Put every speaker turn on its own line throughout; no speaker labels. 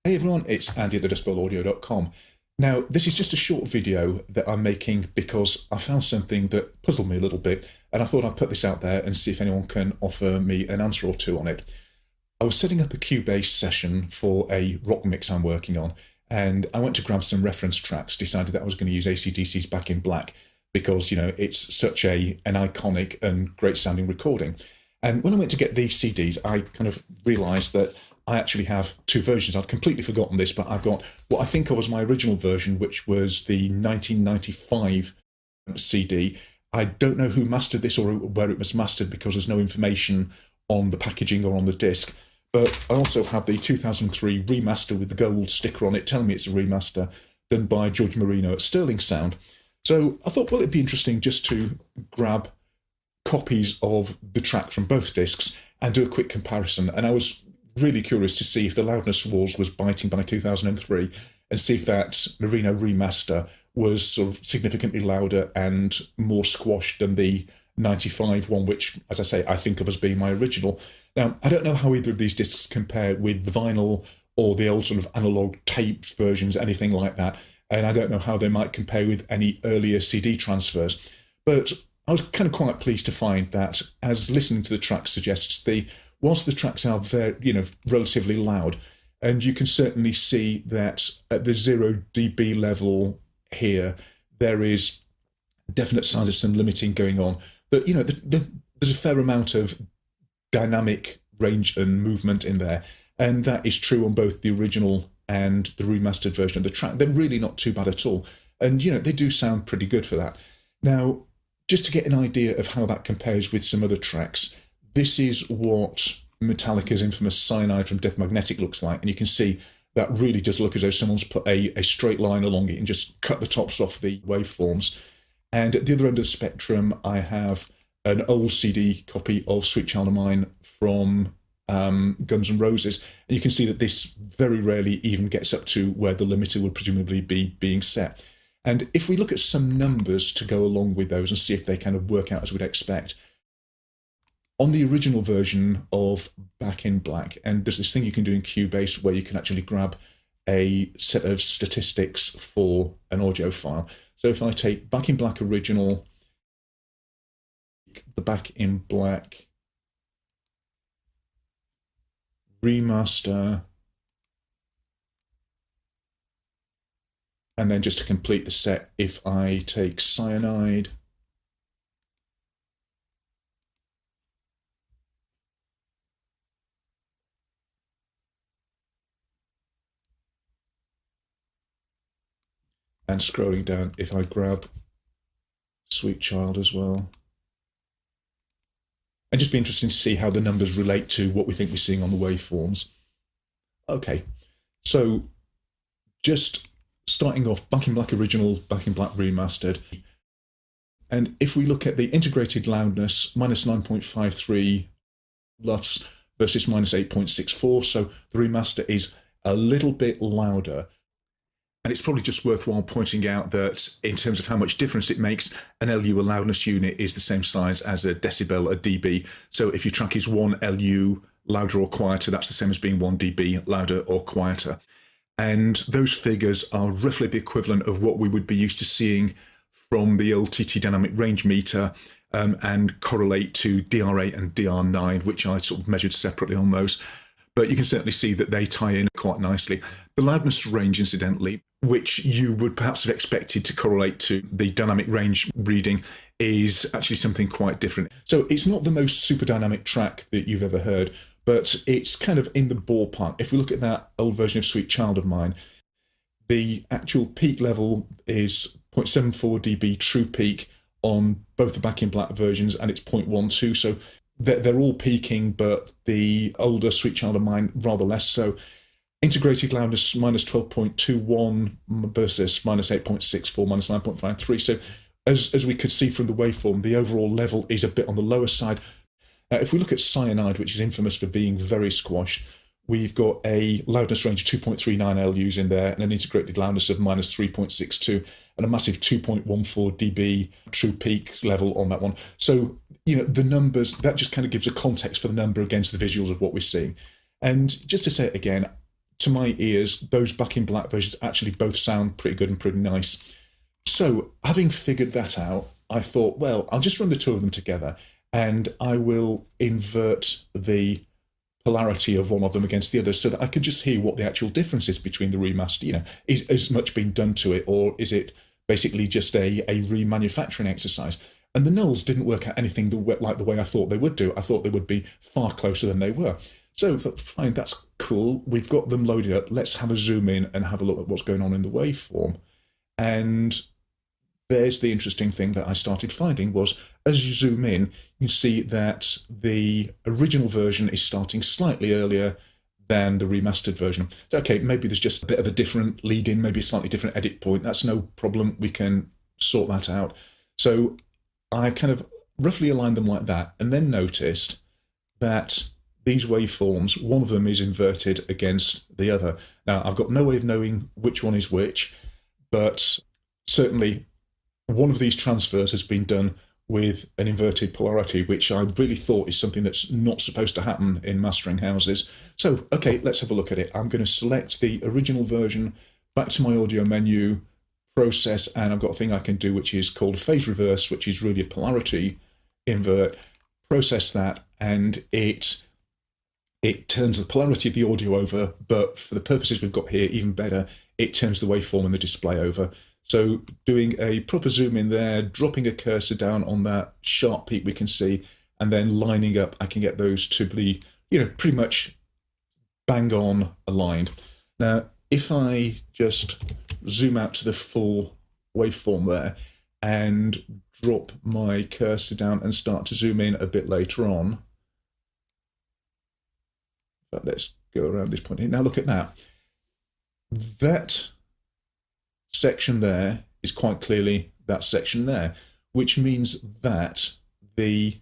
Hey everyone, it's Andy at the Dustbowlaudio.com. Now, this is just a short video that I'm making because I found something that puzzled me a little bit, and I thought I'd put this out there and see if anyone can offer me an answer or two on it. I was setting up a Cubase session for a rock mix I'm working on, and I went to grab some reference tracks, decided that I was going to use AC/DC's Back in Black because, you know, it's such an iconic and great sounding recording. And when I went to get these CDs, I kind of realised that I actually have two versions. I'd completely forgotten this, but I've got what I think of as my original version, which was the 1995 CD. I don't know who mastered this or where it was mastered because there's no information on the packaging or on the disc. But I also have the 2003 remaster with the gold sticker on it telling me it's a remaster done by George Marino at Sterling Sound. So I thought, well, it'd be interesting just to grab copies of the track from both discs and do a quick comparison. And I was really curious to see if the loudness walls was biting by 2003 and see if that Marino remaster was sort of significantly louder and more squashed than the 95 one, which, as I say, I think of as being my original. Now, I don't know how either of these discs compare with the vinyl or the old sort of analog taped versions, anything like that, and I don't know how they might compare with any earlier CD transfers. But I was kind of quite pleased to find that, as listening to the track suggests, whilst the tracks are very, relatively loud, and you can certainly see that at the 0 dB level here, there is definite signs of some limiting going on. But, there's a fair amount of dynamic range and movement in there, and that is true on both the original and the remastered version of the track. They're really not too bad at all, and, they do sound pretty good for that. Now, just to get an idea of how that compares with some other tracks, this is what Metallica's infamous Cyanide from Death Magnetic looks like, and you can see that really does look as though someone's put a straight line along it and just cut the tops off the waveforms. And at the other end of the spectrum, I have an old CD copy of Sweet Child of Mine from Guns N' Roses, and you can see that this very rarely even gets up to where the limiter would presumably be being set. And if we look at some numbers to go along with those and see if they kind of work out as we'd expect, on the original version of Back in Black, and there's this thing you can do in Cubase where you can actually grab a set of statistics for an audio file. So if I take Back in Black original, the Back in Black remaster, and then just to complete the set, if I take Cyanide, and scrolling down, if I grab Sweet Child as well. And just be interesting to see how the numbers relate to what we think we're seeing on the waveforms. Okay, so just starting off, Back in Black original, Back in Black remastered. And if we look at the integrated loudness, minus 9.53 LUFS versus minus 8.64, so the remaster is a little bit louder. And it's probably just worthwhile pointing out that in terms of how much difference it makes, an LU, a loudness unit, is the same size as a decibel, a dB. So if your track is 1 LU louder or quieter, that's the same as being 1 dB louder or quieter. And those figures are roughly the equivalent of what we would be used to seeing from the old TT dynamic range meter, and correlate to DR8 and DR9, which I sort of measured separately on those. But you can certainly see that they tie in quite nicely. The loudness range, incidentally, which you would perhaps have expected to correlate to the dynamic range reading, is actually something quite different. So it's not the most super dynamic track that you've ever heard, but it's kind of in the ballpark. If we look at that old version of Sweet Child of Mine, the actual peak level is 0.74 dB true peak on both the Back in Black versions, and it's 0.12. So they're all peaking, but the older Sweet Child of Mine rather less so. Integrated loudness minus 12.21 versus minus 8.64, minus 9.53. So as we could see from the waveform, the overall level is a bit on the lower side. If we look at Cyanide, which is infamous for being very squashed, we've got a loudness range of 2.39 LUs in there and an integrated loudness of minus 3.62 and a massive 2.14 dB true peak level on that one. So, the numbers, that just kind of gives a context for the number against the visuals of what we're seeing. And just to say it again, to my ears, those Back in Black versions actually both sound pretty good and pretty nice. So having figured that out, I thought, well, I'll just run the two of them together and I will invert the polarity of one of them against the other so that I can just hear what the actual difference is between the remaster. Is much been done to it, or is it basically just a remanufacturing exercise? And the nulls didn't work out anything like the way I thought they would do. I thought they would be far closer than they were. So I thought, fine, that's cool. We've got them loaded up. Let's have a zoom in and have a look at what's going on in the waveform. And there's the interesting thing that I started finding was, as you zoom in, you see that the original version is starting slightly earlier than the remastered version. Okay, maybe there's just a bit of a different lead-in, maybe a slightly different edit point. That's no problem. We can sort that out. So I kind of roughly aligned them like that, and then noticed that these waveforms, one of them is inverted against the other. Now, I've got no way of knowing which one is which, but certainly one of these transfers has been done with an inverted polarity, which I really thought is something that's not supposed to happen in mastering houses. So, okay, let's have a look at it. I'm going to select the original version, back to my audio menu, process, and I've got a thing I can do which is called a phase reverse, which is really a polarity invert. Process that, and it turns the polarity of the audio over, but for the purposes we've got here, even better, it turns the waveform in the display over. So doing a proper zoom in there, dropping a cursor down on that sharp peak we can see, and then lining up, I can get those to be, pretty much bang on aligned. Now, if I just zoom out to the full waveform there and drop my cursor down and start to zoom in a bit later on, but let's go around this point here. Now look at that. That section there is quite clearly that section there, which means that the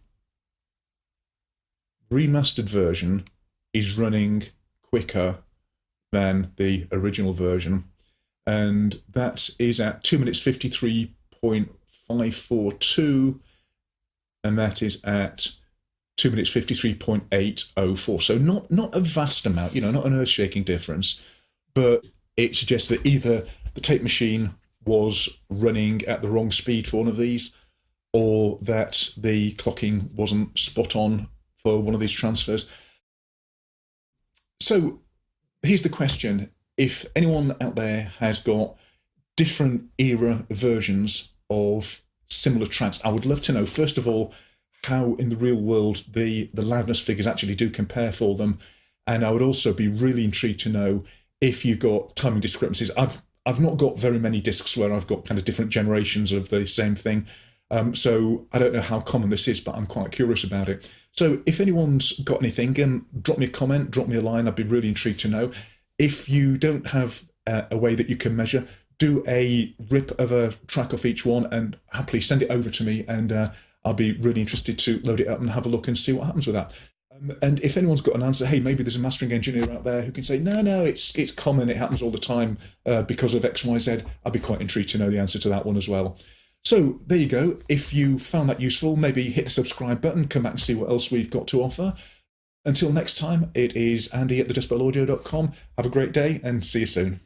remastered version is running quicker than the original version, and that is at 2 minutes 53.542, and that is at 2 minutes 53.804. So not a vast amount, not an earth-shaking difference, but it suggests that either the tape machine was running at the wrong speed for one of these, or that the clocking wasn't spot on for one of these transfers. So here's the question. If anyone out there has got different era versions of similar tracks, I would love to know, first of all, how in the real world the loudness figures actually do compare for them. And I would also be really intrigued to know if you've got timing discrepancies. I've not got very many discs where I've got kind of different generations of the same thing. So I don't know how common this is, but I'm quite curious about it. So if anyone's got anything, drop me a comment, drop me a line. I'd be really intrigued to know. If you don't have a way that you can measure, do a rip of a track off each one and happily send it over to me, and I'll be really interested to load it up and have a look and see what happens with that. And if anyone's got an answer, hey, maybe there's a mastering engineer out there who can say, no, it's common, it happens all the time because of X, Y, Z, I'd be quite intrigued to know the answer to that one as well. So there you go. If you found that useful, maybe hit the subscribe button, come back and see what else we've got to offer. Until next time, it is Andy at thedustbowlaudio.com. Have a great day and see you soon.